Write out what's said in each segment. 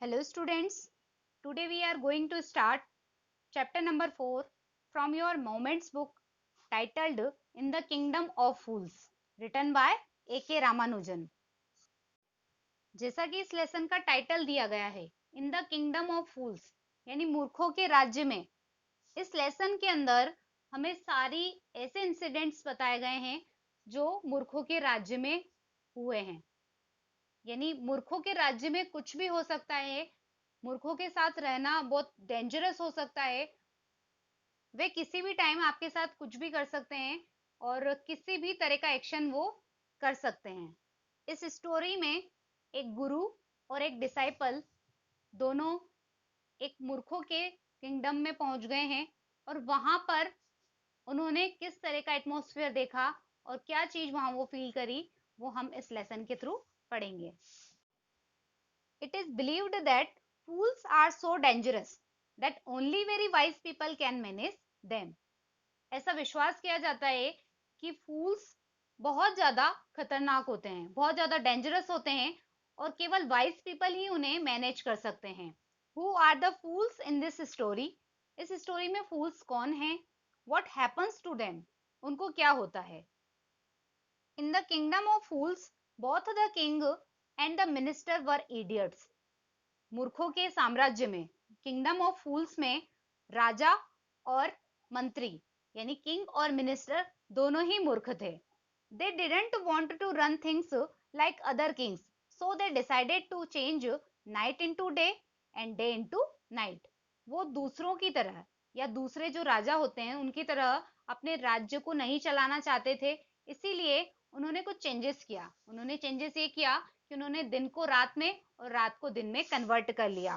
Hello students, today we are going to start chapter number 4 from your Moments book titled In the Kingdom of Fools written by A.K. Ramanujan। जैसा कि इस lesson का title दिया गया है in the kingdom of फूल्स यानी मूर्खों के राज्य में, इस लेसन के अंदर हमें सारी ऐसे इंसिडेंट्स बताए गए हैं जो मूर्खों के राज्य में हुए हैं। यानी मूर्खों के राज्य में कुछ भी हो सकता है, मूर्खों के साथ रहना बहुत डेंजरस हो सकता है। वे किसी भी टाइम आपके साथ कुछ भी कर सकते हैं और किसी भी तरह का एक्शन वो कर सकते हैं। इस स्टोरी में एक गुरु और एक डिसाइपल दोनों एक मूर्खों के किंगडम में पहुंच गए हैं और वहां पर उन्होंने किस तरह का एटमॉस्फेयर देखा और क्या चीज वहां वो फील करी, वो हम इस लेसन के थ्रू पढ़ेंगे। It is believed that fools are so dangerous that only very wise people can manage them। ऐसा विश्वास किया जाता है कि फूल्स बहुत ज्यादा खतरनाक होते हैं, बहुत ज्यादा डेंजरस होते हैं और केवल वाइज पीपल ही उन्हें मैनेज कर सकते हैं। Who are the fools in this story? इस स्टोरी में फूल्स कौन हैं? What happens to them? उनको क्या होता है? In the kingdom of fools both the king and the minister were idiots. मूर्खों के साम्राज्य में, किंगडम ऑफ फूल्स में, राजा और मंत्री यानी किंग और मिनिस्टर दोनों ही मूर्ख थे। They didn't want to run things like other kings, so they decided to change night into day and day into night. वो दूसरों की तरह या दूसरे जो राजा होते हैं उनकी तरह अपने राज्य को नहीं चलाना चाहते थे, इसीलिए उन्होंने कुछ चेंजेस किया। उन्होंने चेंजेस ये किया कि उन्होंने दिन को रात में और रात को दिन में कन्वर्ट कर लिया।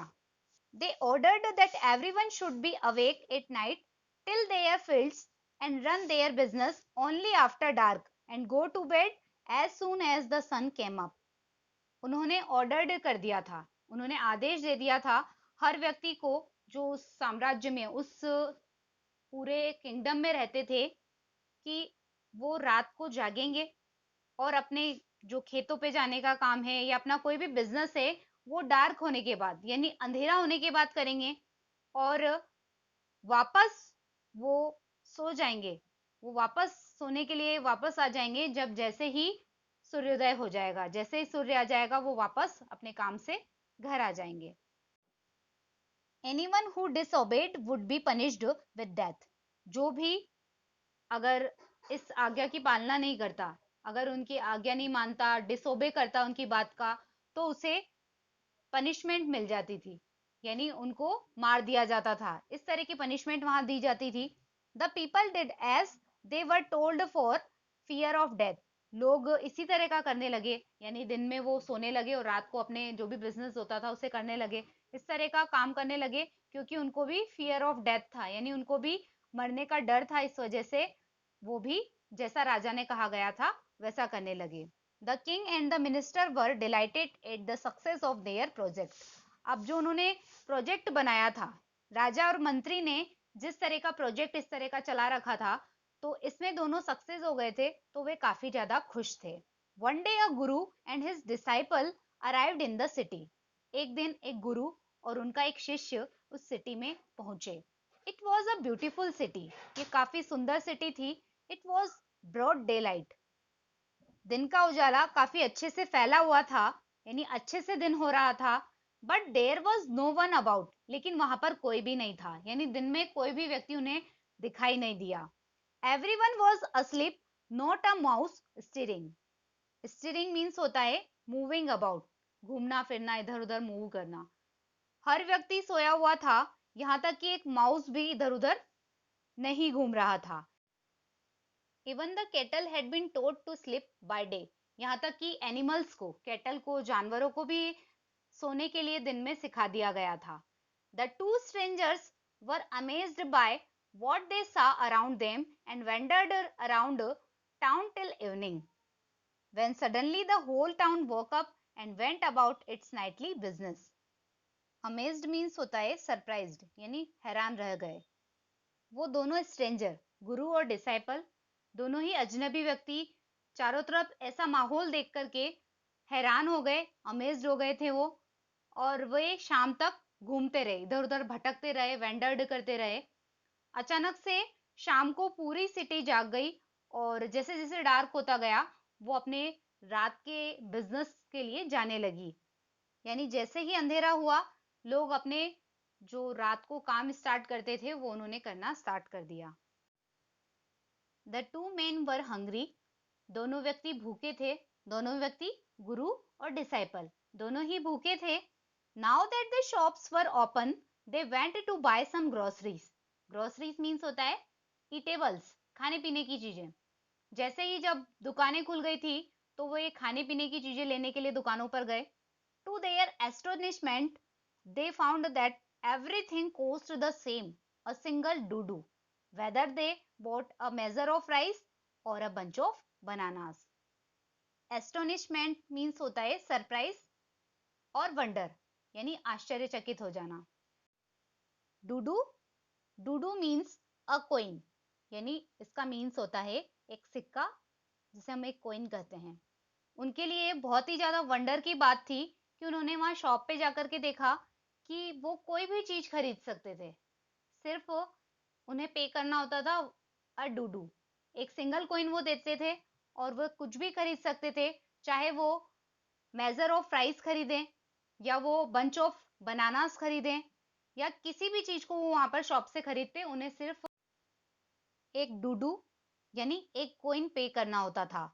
They ordered that everyone should be awake at night till their fields and run their business only after dark and go to bed as soon as the sun came up। उन्होंने ordered कर दिया था, उन्होंने आदेश दे दिया था हर व्यक्ति को जो उस साम्राज्य में, उस पूरे किंगडम में रहते थे, कि वो रात को जागेंगे और अपने जो खेतों पे जाने का काम है या अपना कोई भी बिजनेस है वो डार्क होने के बाद यानी अंधेरा होने के बाद करेंगे और वापस वो सो जाएंगे। वो वापस सोने के लिए वापस आ जाएंगे जब जैसे ही सूर्योदय हो जाएगा, जैसे ही सूर्य आ जाएगा वो वापस अपने काम से घर आ जाएंगे। Anyone who disobeyed would be punished with death. जो भी अगर इस आज्ञा की पालना नहीं करता, अगर उनकी आज्ञा नहीं मानता, डिसोबे करता उनकी बात का, तो उसे पनिशमेंट मिल जाती थी, यानी उनको मार दिया जाता था। इस तरह की पनिशमेंट वहां दी जाती थी। The people did as they were told for fear of death. लोग इसी तरह का करने लगे, यानी दिन में वो सोने लगे और रात को अपने जो भी बिजनेस होता था उसे करने लगे। इस तरह का काम करने लगे क्योंकि उनको भी फियर ऑफ डेथ था, यानी उनको भी मरने का डर था। इस वजह से वो भी जैसा राजा ने कहा गया था वैसा करने लगे। The king and the minister were dilated at the success of their project. अब जो उन्होंने प्रोजेक्ट बनाया था, राजा और मंत्री ने जिस तरह का प्रोजेक्ट इस तरह का चला रखा था, तो इसमें दोनों सक्सेस हो गए थे, तो वे काफी ज्यादा खुश थे। One day a Guru and his disciple arrived in the city. एक दिन एक गुरु और उनका एक शिष्य उस सिटी में पहुंचे। It was a beautiful city. ये काफी सुंदर सिटी थी। It was broad day light. दिन का उजाला काफी अच्छे से फैला हुआ था, यानी अच्छे से दिन हो रहा था। But there was no one about. लेकिन वहां पर कोई भी नहीं था, यानी दिन में कोई भी व्यक्ति उन्हें दिखाई नहीं दिया। Every one was asleep, not a mouse steering. Steering means होता है मूविंग अबाउट, घूमना फिरना, इधर उधर मूव करना। हर व्यक्ति सोया हुआ था, यहाँ तक कि एक माउस भी इधर उधर नहीं घूम रहा था। Even the cattle had been taught to sleep by day. यहाँ तक कि एनिमल्स को, केटल को, जानवरों को भी सोने के लिए दिन में सिखा दिया गया था। The two strangers were amazed bye what they saw around them and wandered around town till evening, when suddenly the whole town woke up and went about its nightly business। Amazed means होता है surprised, यानी हैरान रह गए। वो दोनों stranger, गुरु और disciple, दोनों ही अजनबी व्यक्ति चारों तरफ ऐसा माहौल देख करके हैरान हो गए, अमेज्ड हो गए थे वो। और वे शाम तक घूमते रहे, इधर उधर भटकते रहे, वेंडर्ड करते रहे। अचानक से शाम को पूरी सिटी जाग गई और जैसे जैसे डार्क होता गया वो अपने रात के बिजनेस के लिए जाने लगी। यानी जैसे ही अंधेरा हुआ लोग अपने जो रात को काम स्टार्ट करते थे वो उन्होंने करना स्टार्ट कर दिया। The two main were hungry, दोनों व्यक्ति भूखे थे। दोनों व्यक्ति, गुरु और डिसाइपल, दोनों ही भूखे थे। Now that the shops were open they went to buy some groceries. Groceries means होता है ईटेबल्स, खाने पीने की चीजें। जैसे ही जब दुकानें खुल गई थी तो वो ये खाने पीने की चीजें लेने के लिए दुकानों पर गए। To their astonishment they found that everything cost the same, a single doodoo, whether they bought a measure of rice or a bunch of bananas. Astonishment means होता है सरप्राइज और वंडर, यानी आश्चर्यचकित हो जाना। डूडू, डूडू मीन्स अ कोइन, यानी इसका means होता है एक सिक्का, जिसे हम एक कोइन कहते हैं। उनके लिए बहुत ही ज्यादा वंडर की बात थी कि उन्होंने वहां शॉप पे जाकर के देखा कि वो कोई भी चीज खरीद सकते थे, सिर्फ उन्हें पे करना होता था अ डूडू। एक सिंगल कॉइन वो देते थे और वो कुछ भी खरीद सकते थे, चाहे वो मेजर ऑफ राइस खरीदें या वो बंच ऑफ बनानास खरीदें या किसी भी चीज को वो वहां पर शॉप से खरीदते, उन्हें सिर्फ एक डूडू यानी एक कॉइन पे करना होता था।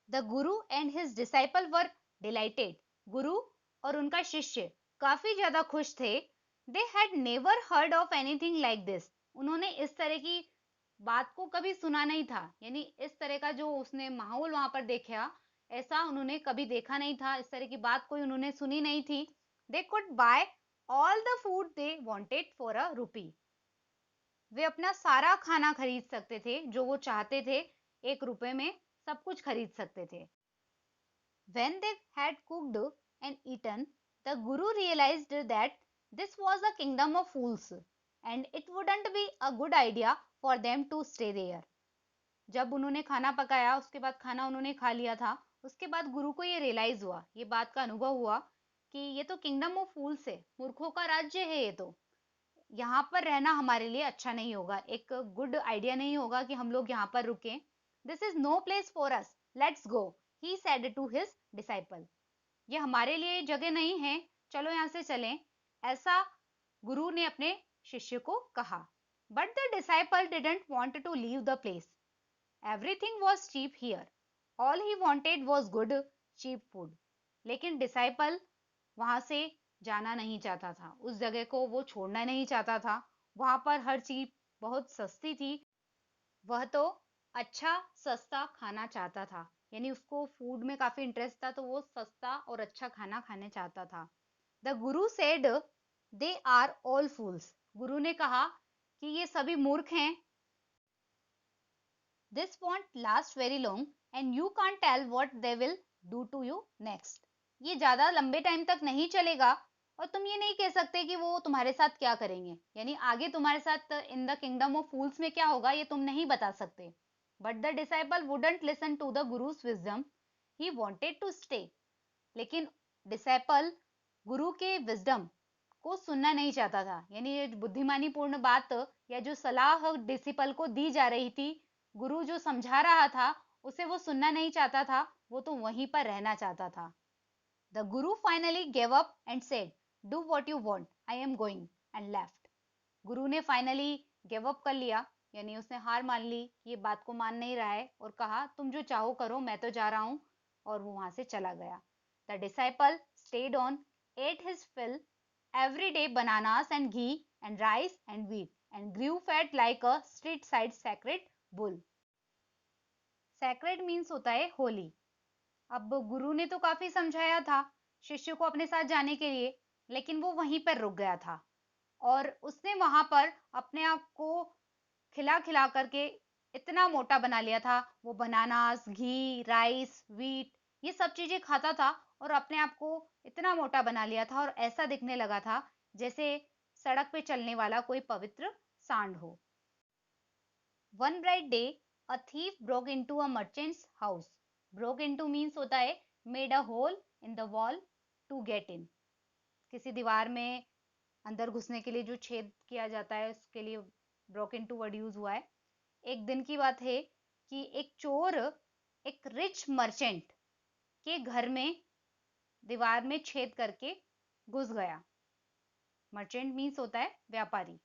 The Guru and his disciple were dilated, गुरु और उनका शिष्य काफी ज्यादा खुश थे। They had never heard of anything like this, उन्होंने इस तरह की बात को कभी सुना नहीं था, यानी इस तरह का जो उसने माहौल वहां पर देखा, ऐसा उन्होंने कभी देखा नहीं था, इस तरह की बात कोई उन्होंने सुनी नहीं थी। They could bye all the food they wanted for a रूपी, वे अपना सारा खाना खरीद सकते थे जो वो चाहते थे, 1 रुपए में सब कुछ खरीद सकते थे। When they had cooked and eaten, the Guru realized that this was a kingdom of fools and it wouldn't be a good idea for them to stay there. जब उन्होंने खाना पकाया, उसके बाद खाना उन्होंने खा लिया था, उसके बाद गुरु को ये रियलाइज हुआ, ये बात का अनुभव हुआ कि ये तो किंगडम ऑफ फूल्स है, मूर्खों का राज्य है, ये तो यहाँ पर रहना हमारे लिए अच्छा नहीं होगा, एक गुड आइडिया नहीं होगा कि हम लोग यहाँ पर रुकें। This is no place for us, let's go, he said to his disciple, ये हमारे लिए जगह नहीं है, चलो यहाँ से चलें, ऐसा गुरु ने अपने शिष्य को कहा। But the disciple didn't want to leave the place, everything was cheap here, all he wanted was good cheap food. लेकिन डिसाइपल वहां से जाना नहीं चाहता था, उस जगह को वो छोड़ना नहीं चाहता था, वहां पर हर चीज बहुत सस्ती थी, वह तो अच्छा सस्ता खाना चाहता था, यानी उसको फूड में काफी इंटरेस्ट था, तो वो सस्ता और अच्छा खाना खाने चाहता था। The guru said they are all fools, गुरु ने कहा कि ये सभी मूर्ख हैं। This won't last very long and you can't tell what they will do to you next, ये ज्यादा लंबे टाइम तक नहीं चलेगा और तुम ये नहीं कह सकते कि वो तुम्हारे साथ क्या करेंगे, यानी आगे तुम्हारे साथ in the kingdom of fools में क्या होगा ये तुम नहीं बता सकते। But the disciple wouldn't listen to the guru's wisdom, he wanted to stay, लेकिन डिसाइपल गुरु के विजडम को सुनना नहीं चाहता था, यानी ये बुद्धिमानी पूर्ण बात या जो सलाह डिसिपल को दी जा रही थी, गुरु जो समझा रहा था उसे वो सुनना नहीं चाहता था, वो तो वहीं पर रहना चाहता था। The Guru finally gave up and said do what you want, I am going, and left, गुरु ने फाइनली गिव अप कर लिया, यानी उसने हार मान ली, ये बात को मान नहीं रहा है, और कहा तुम जो चाहो करो, मैं तो जा रहा हूं, और वो वहां से चला गया। The disciple stayed on, eat his fill every day bananas and ghee and rice and wheat and grew fat like a street side sacred bull. Sacred means होता है होली। अब गुरु ने तो काफी समझाया था शिष्य को अपने साथ जाने के लिए, लेकिन वो वहीं पर रुक गया था और उसने वहां पर अपने आप को खिला खिला करके इतना मोटा बना लिया था, वो बनानास, घी, राइस, व्हीट, ये सब चीजें खाता था और अपने आप को इतना मोटा बना लिया था और ऐसा दिखने लगा था जैसे सड़क पे चलने वाला कोई पवित्र सांड हो। One bright day a thief broke into a merchant's house, broke into means होता है made a hole in the wall to get in, किसी दीवार में अंदर घुसने के लिए जो छेद किया जाता है उसके लिए ब्रोकन टू वर्ड यूज हुआ है। एक दिन की बात है कि एक चोर एक रिच मर्चेंट के घर में दीवार में छेद करके घुस गया। मर्चेंट मीन्स होता है व्यापारी।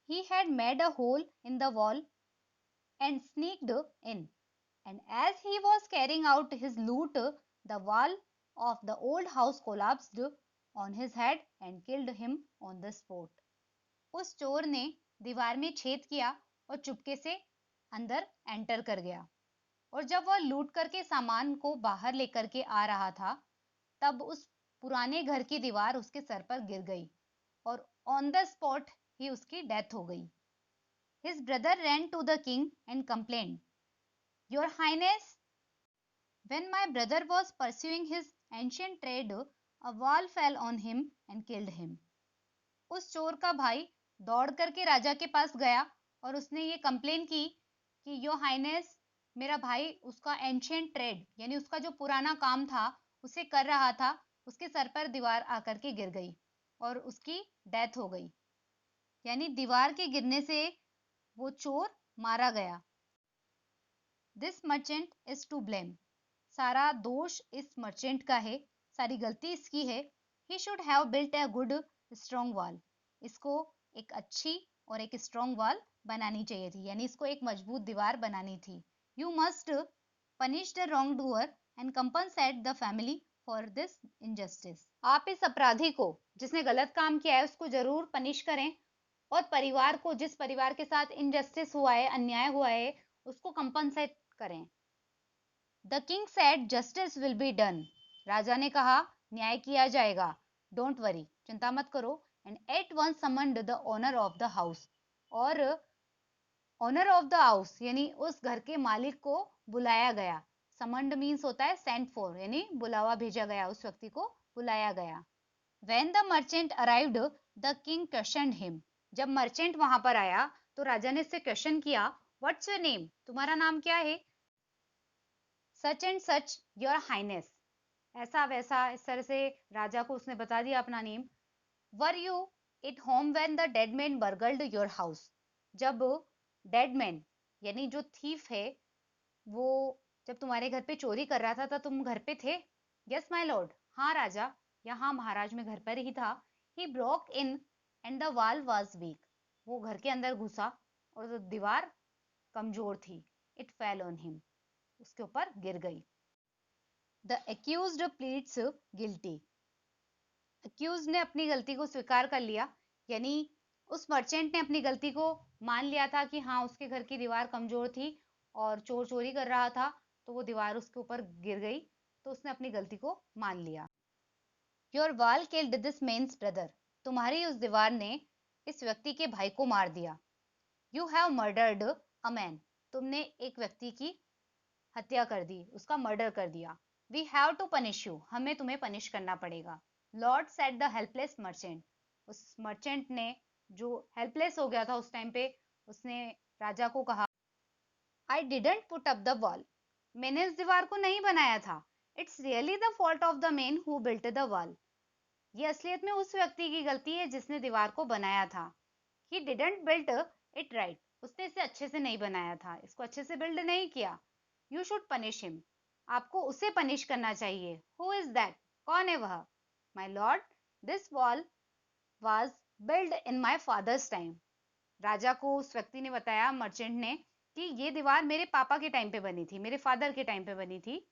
He had made a hole in the wall and sneaked in. And as he was carrying out his loot, the wall of the old house collapsed on his head and killed him on the spot. उस चोर ने दीवार में छेद किया और चुपके से अंदर एंटर कर गया, और जब वह लूट करके सामान को बाहर लेकर के आ रहा था, तब उस पुराने घर की दीवार उसके सर पर गिर गई और ऑन द स्पॉट ही उसकी डेथ हो गई। His brother ran to the king and complained, Your Highness, when my brother was pursuing his ancient trade, a wall fell on him and killed him. उस चोर का भाई दौड़ करके राजा के पास गया और उसने ये कंप्लेन की कि योर हाइनेस, मेरा भाई उसका एंशियंट ट्रेड यानी उसका जो पुराना काम था उसे कर रहा था, उसके सर पर दीवार आकर के गिर गई और उसकी डेथ हो गई। यानी दीवार के गिरने से वो चोर मारा गया। This merchant is to blame. सारा दोष इस मर्चेंट का है, सारी गलती इसकी है। He should have built a good strong wall. इसको एक अच्छी और एक स्ट्रॉन्ग वॉल बनानी चाहिए थी, यानी इसको एक मजबूत दीवार बनानी थी। You must punish the wrong doer and compensate the family for this injustice. आप इस अपराधी को, जिसने गलत काम किया है, उसको जरूर पनिश करें और परिवार को, जिस परिवार के साथ इनजस्टिस हुआ है, अन्याय हुआ है, उसको कंपनसेट करें। The king said justice will be done. राजा ने कहा न्याय किया जाएगा। डोंट वरी, चिंता मत करो। And at once summoned the owner of the house. और ओनर ऑफ द हाउस यानी उस घर के मालिक को बुलाया गया। समन्ड मीन्स होता है सेंट फॉर, यानी बुलावा भेजा गया, उस व्यक्ति को बुलाया गया। When the merchant arrived, the king questioned him. जब मर्चेंट वहां पर आया तो राजा ने इससे क्वेश्चन किया, व्हाट्स योर नेम, तुम्हारा नाम क्या है? Such and such your highness. ऐसा वैसा इस तरह से राजा को उसने बता दिया अपना name. Were you at home when the dead man burgled your house. जब डेड मैन यानी जो थीफ है वो जब तुम्हारे घर पे चोरी कर रहा था, तो तुम घर पे थे? Yes my Lord. हाँ राजा, या हाँ महाराज, में घर पर ही था। He broke in and the wall was weak. वो घर के अंदर घुसा और दीवार कमजोर थी। It fell on him. उसके ऊपर गिर गई। The accused pleads guilty. Accuse ने अपनी गलती को स्वीकार कर लिया, यानी उस मर्चेंट ने अपनी गलती को मान लिया था कि हाँ उसके घर की दीवार कमजोर थी और चोर चोरी कर रहा था, तो वो दीवार उसके ऊपर गिर गई, तो उसने अपनी गलती को मान लिया। Your wall killed this man's brother. तुम्हारी उस दीवार ने इस व्यक्ति के भाई को मार दिया। You have murdered a man. तुमने एक व्यक्ति की हत्या कर दी, उसका मर्डर कर दिया। We have to punish you. हमें तुम्हें पनिश करना पड़ेगा। Lord said the helpless merchant. उस मर्चेंट ने, जो हेल्पलेस हो गया था उस टाइम पे, उसने राजा को कहा, I didn't put up the wall. मैंने इस दीवार को नहीं बनाया था। It's really the fault of the man who built the wall. ये असलियत में उस व्यक्ति की गलती है जिसने दीवार को बनाया था। He didn't built it right. उसने इसे अच्छे से नहीं बनाया था, इसको अच्छे से बिल्ड नहीं किया। You should punish him. आपको उसे पनिश करना चाहिए। Who is that? कौन है वह? My lord, this wall was build in my father's time. राजा को उस व्यक्ति ने बताया, मर्चेंट ने, कि ये दीवार मेरे पापा के टाइम पे बनी थी, मेरे फादर के टाइम पे बनी थी।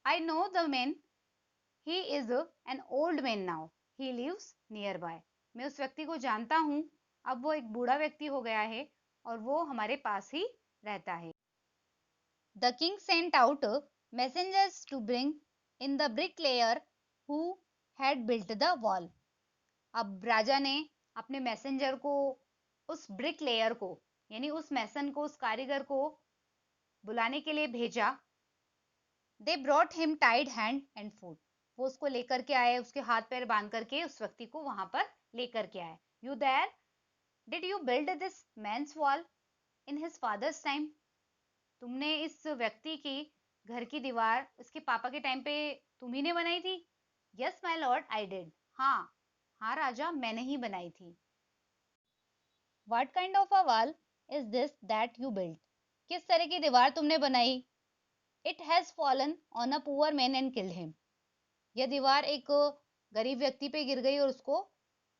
I know the man, he is an old man now, he lives nearby. मैं उस व्यक्ति को जानता हूँ, अब वो एक बूढ़ा व्यक्ति हो गया है और वो हमारे पास ही रहता है। The king sent out messengers to bring in the bricklayer who had built the wall. अब राजा ने अपने मैसेंजर को, उस ब्रिक लेयर को, यानी उस मैसन को, उस कारीगर को बुलाने के लिए भेजा। They brought him tied hand and foot. वो उसको लेकर के आए, उसके हाथ पैर बांध करके उस व्यक्ति को वहां पर लेकर के आए। You there, did you build this man's wall in his father's time. तुमने इस व्यक्ति की घर की दीवार इसके पापा के टाइम पे तुम्ही ने बनाई थी? Yes my Lord, I did. हाँ, हाँ राजा, मैंने ही बनाई थी। What kind of a wall is this that you built? किस तरह की दीवार तुमने बनाई? It has fallen on a poor man and killed him. यह दीवार एक गरीब व्यक्ति पे गिर गई और उसको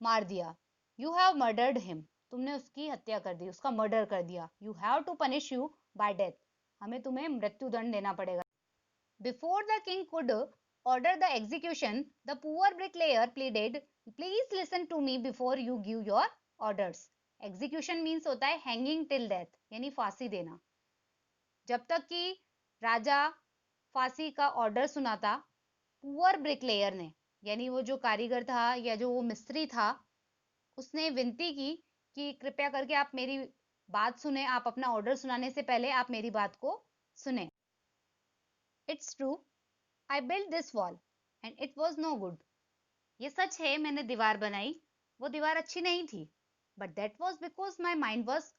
मार दिया। You have murdered him. तुमने उसकी हत्या कर दी, उसका मर्डर कर दिया। You have to punish you by death. हमें तुम्हें मृत्युदंड देना पड़ेगा। Before the king could order the execution, the poor bricklayer pleaded, please listen to me before you give your orders. Execution means होता है hanging till death, यानी फांसी देना। जब तक कि राजा फांसी का ऑर्डर सुनाता, पुअर ब्रिकलेयर ने, यानी वो जो कारीगर था या जो वो मिस्त्री था, उसने विनती की कि कृपया करके आप मेरी बात सुने, आप अपना ऑर्डर सुनाने से पहले आप मेरी बात को सुने। It's true, I built this wall and it was no good. ये सच है, मैंने दीवार बनाई, वो दीवार अच्छी नहीं थी। But that was because my mind was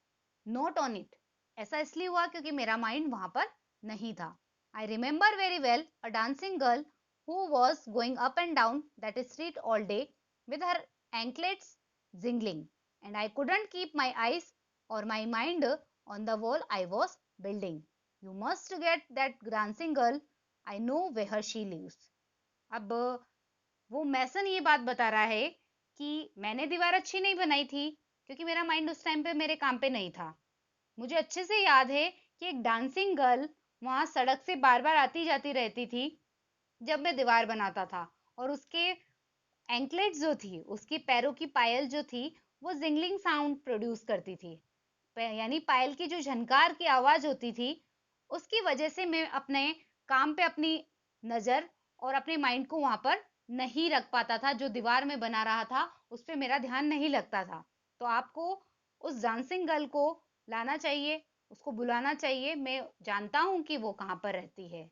not on it. ऐसा इसलिए हुआ क्योंकि मेरा माइंड वहां पर नहीं था। I remember very well a dancing girl who was going up and down that street all day with her anklets jingling, and I couldn't keep my eyes or my mind on the wall I was building. You must get that dancing girl. I know where she lives. अब वो मैसन ये बात बता रहा है कि मैंने दीवार अच्छी नहीं बनाई थी क्योंकि मेरा माइंड उस टाइम पे मेरे काम पे नहीं था। मुझे अच्छे से याद है कि एक डांसिंग गर्ल वहां सड़क से बार बार आती जाती रहती थी जब मैं दीवार बनाता था, और उसके एंकलेट जो थी, उसकी पैरों की पायल जो थी, वो जिंगलिंग साउंड प्रोड्यूस करती थी। यानी पायल की जो झनकार की आवाज होती थी, उसकी वजह से मैं अपने काम पे अपनी नजर और अपने माइंड को वहां पर नहीं रख पाता था। जो दीवार में बना रहा था उस पे मेरा ध्यान नहीं लगता था। तो आपको उस डांसिंग गर्ल को लाना चाहिए, उसको बुलाना चाहिए। मैं जानता हूं कि वो कहाँ पर रहती है।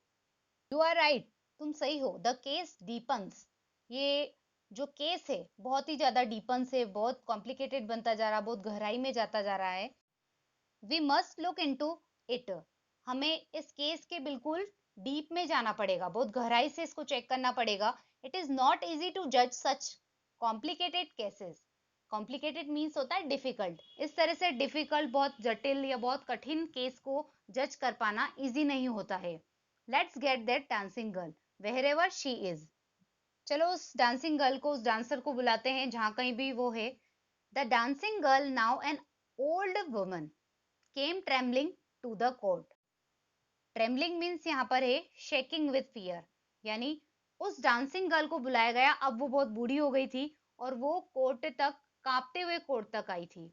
यू आर राइट, तुम सही हो। द केस डीपन्स, ये जो केस है बहुत ही ज्यादा डीपन्स है, बहुत कॉम्प्लिकेटेड बनता जा रहा, बहुत गहराई में जाता जा रहा है। We must look into it, हमें इस केस के बिल्कुल डीप में जाना पड़ेगा, बहुत गहराई से इसको चेक करना पड़ेगा। It is not easy to जज such complicated cases. Complicated means होता है डिफिकल्ट। इस तरह से डिफिकल्ट, बहुत जटिल या बहुत कठिन केस को जज कर पाना इजी नहीं होता है। Let's get that dancing girl wherever she is. चलो उस डांसिंग गर्ल को, उस डांसर को बुलाते हैं जहां कहीं भी वो है। The dancing girl, now an old woman, came trembling to the court. Trembling means यहाँ पर है शेकिंग विथ फियर, यानी उस डांसिंग गर्ल को बुलाया गया। अब वो बहुत बूढ़ी हो गई थी और वो कोर्ट तक, कांपते हुए कोर्ट तक आई थी।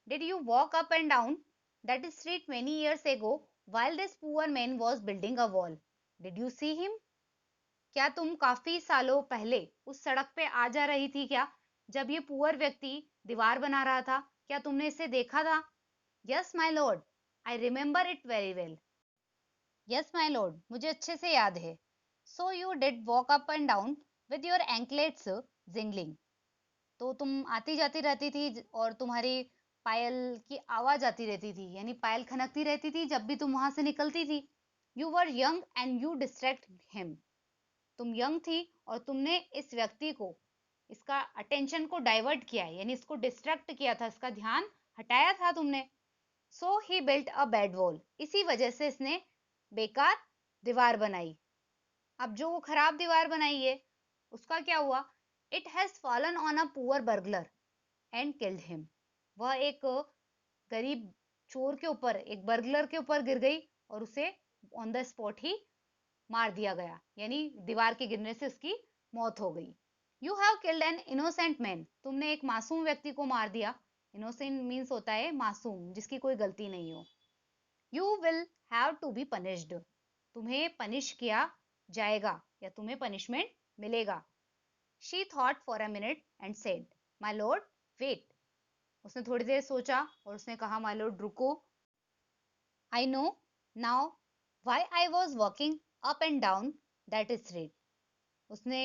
Did you walk up and down that street many years ago while this poor man was building a wall? Did you see him? क्या तुम काफी सालों पहले उस सड़क पे आ जा रही थी क्या, जब ये पुअर व्यक्ति दीवार बना रहा था? क्या तुमने इसे देखा था? Yes my Lord, I remember it very well. Yes my Lord, मुझे अच्छे से याद है। So you did walk up and down with your anklets jingling. तो तुम आती जाती रहती थी और तुम्हारी पायल की आवाज आती रहती थी, यानी पायल खनकती रहती थी जब भी तुम वहां से निकलती थी। You were young and you distract him. तुम यंग थी और तुमने इस व्यक्ति को, इसका अटेंशन को डाइवर्ट किया, यानी इसको डिस्ट्रैक्ट किया था, इसका ध्यान हटाया था तुमने। सो ही बिल्ट अ बैड वॉल, इसी वजह से इसने बेकार दीवार बनाई। अब जो वो खराब दीवार बनाई है उसका क्या हुआ? It has fallen on a poor burglar and killed him. वह एक गरीब चोर के ऊपर, एक बर्गलर के ऊपर गिर गई और उसे ऑन द स्पॉट ही मार दिया गया, यानी दीवार के गिरने से उसकी मौत हो गई। You have killed an innocent man, तुमने एक मासूम व्यक्ति को मार दिया। इनोसेंट मीन्स होता है मासूम, जिसकी कोई गलती नहीं हो। You will have to be punished, तुम्हें पनिश किया जाएगा या तुम्हें पनिशमेंट मिलेगा। She thought for a minute and said, my lord wait. उसने थोड़ी देर सोचा और उसने कहा, माय लॉर्ड रुको। I know now why I was walking up and down that street. उसने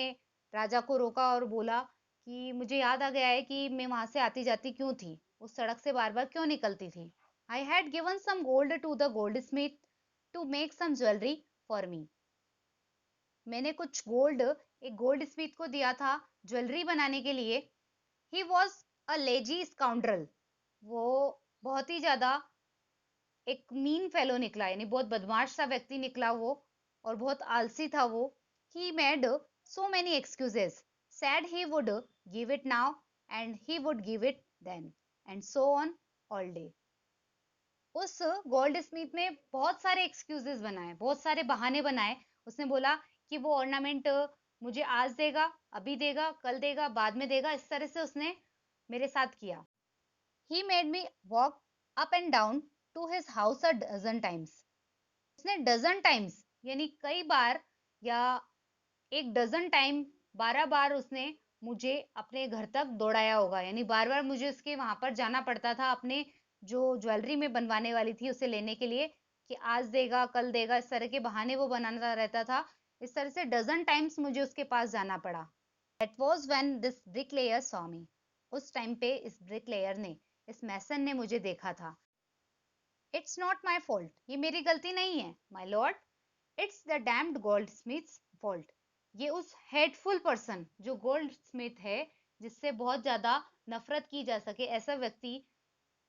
राजा को रोका और बोला कि मुझे याद आ गया है कि मैं वहां से आती जाती क्यों थी, उस सड़क से बार बार क्यों निकलती थी। I had given some gold to the goldsmith to make some jewellery for me. मैंने कुछ गोल्ड एक गोल्ड स्मिथ को दिया था ज्वेलरी बनाने के लिए, he was a lazy scoundrel, वो बहुत ही ज्यादा एक मीन फेलो निकला, यानी बहुत बदमाश सा व्यक्ति निकला वो, और बहुत आलसी था वो। He made so many excuses, said he would give it now and he would give it then, and so on all day. उस गोल्ड स्मिथ ने बहुत सारे एक्सक्यूजेस बनाए, बहुत सारे बहाने बनाए। उसने बोला कि वो ऑर्नामेंट मुझे आज देगा, अभी देगा, कल देगा, बाद में देगा, इस तरह से उसने मेरे साथ किया। He made me walk up and down to his house a dozen times. उसने डजन टाइम्स यानी कई बार, या एक डजन टाइम, 12 बार उसने मुझे अपने घर तक दौड़ाया होगा, यानी बार बार मुझे उसके वहां पर जाना पड़ता था, अपने जो ज्वेलरी में बनवाने वाली थी उसे लेने के लिए, कि आज देगा, कल देगा, इस तरह के बहाने वो बनाता रहता था। इस तरह से डजन टाइम्स मुझे उसके पास जाना पड़ा। That was when this bricklayer saw me. उस टाइम पे इस ब्रिकलेयर ने, इस मैसन ने मुझे देखा था। इट्स नॉट माई फॉल्ट, ये मेरी गलती नहीं है my lord, it's the damned goldsmith's fault. ये उस हेटफुल पर्सन, जो गोल्ड स्मिथ है, जिससे बहुत ज्यादा नफरत की जा सके, ऐसा व्यक्ति,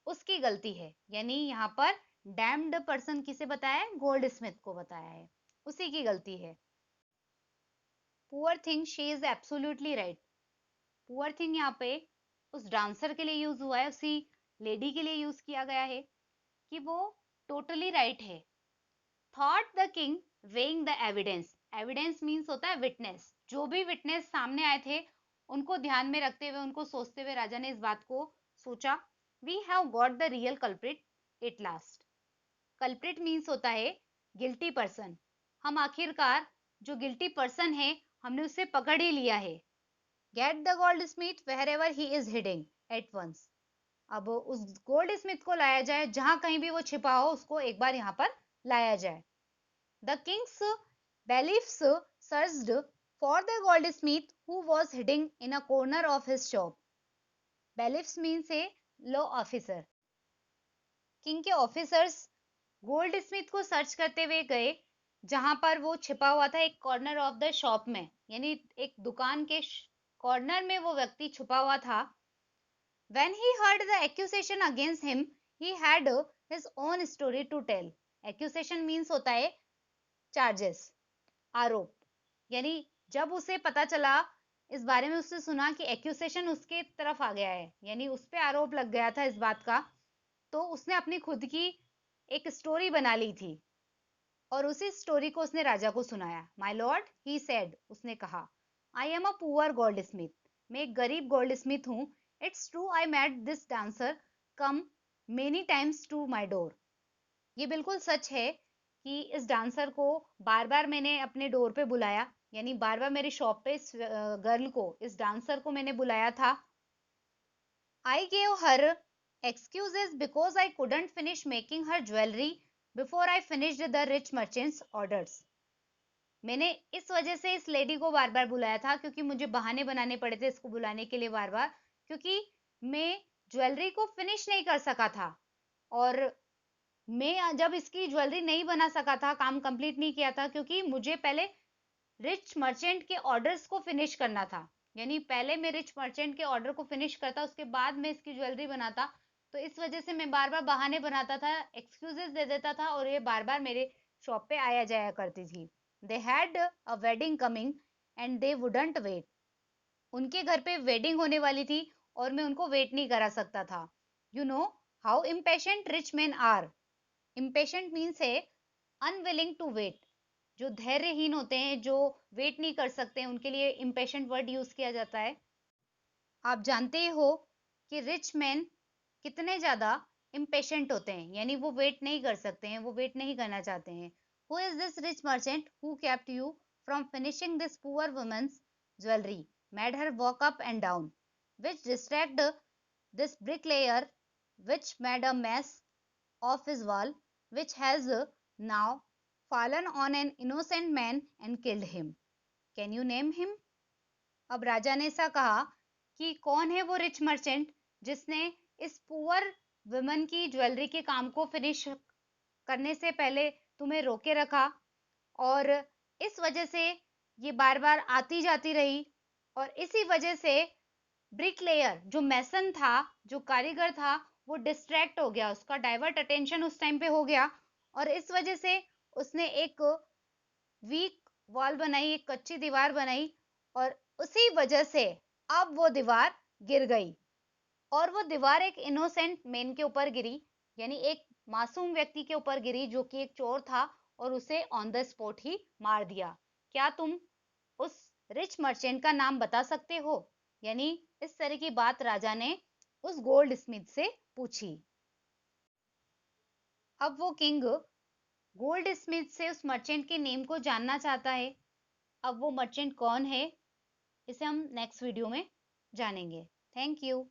उसकी गलती है। यानी यहाँ पर डैम्ड पर्सन किसे बताया है? गोल्ड स्मिथ को बताया है, उसी की गलती है। Poor thing, she is absolutely right. Poor thing यहाँ पे उस डांसर के लिए यूज हुआ है, उसी लेडी के लिए यूज किया गया है, कि वो टोटली राइट है। Thought the king weighing the evidence, evidence means होता है विटनेस, जो भी विटनेस सामने आए थे उनको ध्यान में रखते हुए, उनको सोचते हुए राजा ने इस बात को सोचा। We have got the real culprit at last. Culprit means होता है गिल्टी पर्सन, हम आखिरकार जो गिल्टी पर्सन है हमने उसे पकड़ ही लिया है। Get the goldsmith wherever he is hiding at once. अब उस गोल्ड स्मिथ को लाया जाए, जहां कहीं भी वो छिपा हो उसको एक बार यहाँ पर लाया जाए। The king's bailiffs searched for the goldsmith who was hiding in a corner of his shop. Bailiffs means a law officer. King के ऑफिसर्स गोल्ड स्मिथ को सर्च करते हुए गए, जहां पर वो छिपा हुआ था एक कॉर्नर ऑफ द शॉप में, यानी एक दुकान के कॉर्नर में वो व्यक्ति छुपा हुआ था। When he heard the accusation against him, he had his own story to tell. Accusation means होता है चार्जेस, आरोप। यानी जब उसे पता चला, इस बारे में उसने सुना कि एक्यूसेशन उसके तरफ आ गया है, यानी उस पे आरोप लग गया था इस बात का, तो उसने अपनी खुद की एक स्टोरी बना ली थी, और उसी स्टोरी को उसने राजा को सुनाया। माय लॉर्ड, ही सेड, उसने कहा, I am a poor goldsmith, मैं एक गरीब गोल्ड स्मिथ हूँ। It's true I met this dancer come many times to my door. ये बिल्कुल सच है कि इस डांसर को बार बार मैंने अपने डोर पे बुलाया, यानी बार बार मेरी शॉप पे इस गर्ल को, इस डांसर को मैंने बुलाया था। I gave her excuses because I couldn't finish making her jewelry before I finished the rich merchant's orders. मैंने इस वजह से इस लेडी को बार बार बुलाया था, क्योंकि मुझे बहाने बनाने पड़े थे इसको बुलाने के लिए बार बार, क्योंकि मैं ज्वेलरी को फिनिश नहीं कर सका था, और मैं जब इसकी ज्वेलरी नहीं बना सका था, काम कंप्लीट नहीं किया था, क्योंकि मुझे पहले रिच मर्चेंट के ऑर्डर्स को फिनिश करना था। यानी पहले मैं रिच मर्चेंट के ऑर्डर को फिनिश करता, उसके बाद मैं इसकी ज्वेलरी बनाता। तो इस वजह से मैं बार बार बहाने बनाता था, एक्सक्यूजेस दे देता था, और ये बार बार मेरे शॉप पे आया जाया करती थी। They had a wedding coming and they wouldn't wait. उनके घर पे वेडिंग होने वाली थी, और मैं उनको वेट नहीं करा सकता था। You know how impatient rich man are. Impatient means है अनविलिंग टू वेट, जो धैर्यहीन होते हैं, जो वेट नहीं कर सकते, उनके लिए इम्पेशेंट वर्ड यूज किया जाता है। आप जानते ही हो कि रिच मैन कितने ज्यादा इम्पेशेंट होते हैं, यानी वो वेट नहीं कर सकते हैं, वो वेट नहीं करना चाहते हैं। Who is this rich merchant who kept you from finishing this poor woman's jewellery, made her walk up and down, which distract this bricklayer, which made a mess of his wall, which has now fallen on an innocent man and killed him. Can you name him? अब राजा ने ऐसा कहा कि कौन है वो rich merchant जिसने इस पुअर वुमन की ज्वेलरी के काम को फिनिश करने से पहले तुम्हें रोके रखा, और इस वजह से ये बार बार आती जाती रही, और इसी वजह से ब्रिकलेयर जो मैसन था, जो कारीगर था, वो डिस्ट्रैक्ट हो गया, उसका डाइवर्ट अटेंशन उस टाइम पे हो गया और इस वजह से उसने एक वीक वॉल बनाई, एक कच्ची दीवार बनाई और उसी वजह से अब वो दीवार गिर गई और वो दीवार एक इनोसेंट मैन के ऊपर गिरी, यानी एक मासूम व्यक्ति के ऊपर गिरी जो कि एक चोर था और उसे ऑन द स्पॉट ही मार दिया। क्या तुम उस रिच मर्चेंट का नाम बता सकते हो? यानी इस तरह की बात राजा ने उस गोल्ड स्मिथ से पूछी। अब वो किंग गोल्ड स्मिथ से उस मर्चेंट के नेम को जानना चाहता है। अब वो मर्चेंट कौन है, इसे हम नेक्स्ट वीडियो में जानेंगे। Thank you.